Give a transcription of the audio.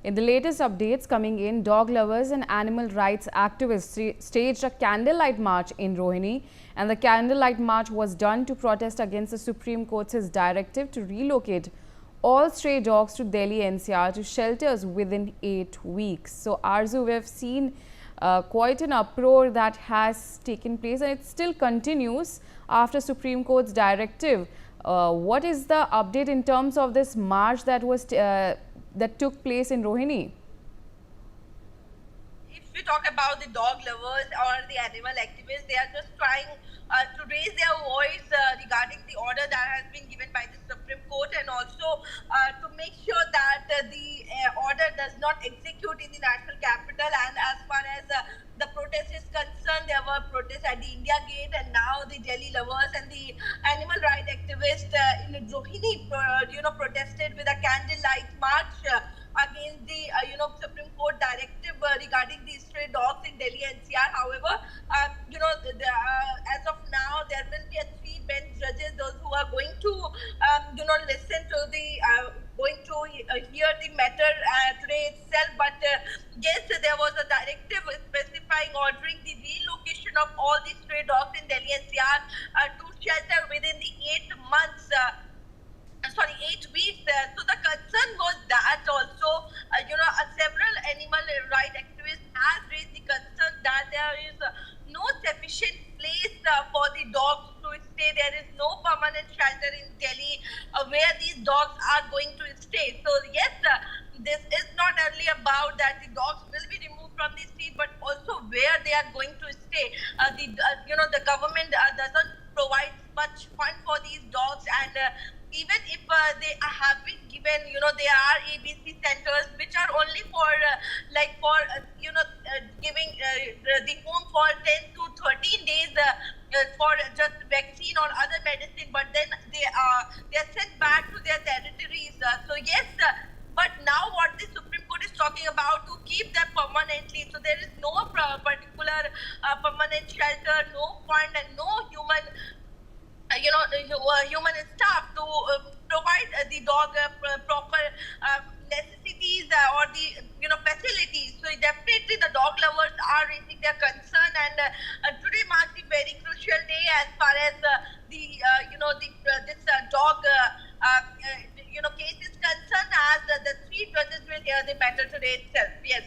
In the latest updates coming in, dog lovers and animal rights activists staged a candlelight march in Rohini, and the candlelight march was done to protest against the Supreme Court's directive to relocate all stray dogs to Delhi NCR to shelters within 8 weeks. So, Arzu, we have seen quite an uproar that has taken place, and it still continues after Supreme Court's directive. What is the update in terms of this march that took place in Rohini? If we talk about the dog lovers or the animal activists, they are just trying to raise their voice regarding the order that has been given by the Supreme Court, and also to make sure that the order does not execute in the national capital. And as far as the protest is concerned, there were protests at the India Gate, and now the Delhi lovers and the animal rights activists in Rohini, protested with a candlelight march against the Supreme Court directive regarding the stray dogs in Delhi NCR. However, as of now, there will be a 3-bench judges, those who are going to listen to the going to hear the matter today itself. But yes, there was a directive specifying ordering the relocation of all the stray dogs in Delhi NCR to shelter within the 8 weeks. So the concern was that also, several animal rights activists have raised the concern that there is no sufficient place for the dogs to stay. There is no permanent shelter in Delhi where these dogs are going to stay. So yes, this is not only about that the dogs will be removed from the street, but also where they are going to stay. The government doesn't provide much fund for these dogs, and even if they have been given, there are ABC centers which are only for giving the home for 10 to 13 days for just vaccine or other medicine, but then they are sent back to their territories. So yes, but now what the Supreme Court is talking about, to keep them permanently. So there is no particular permanent shelter, no fund, and no human human staff to provide the dog proper necessities or the facilities. So definitely the dog lovers are raising their concern, and today marks a very crucial day as far as this dog case is concerned, as the 3 judges will hear the matter today itself. Yes.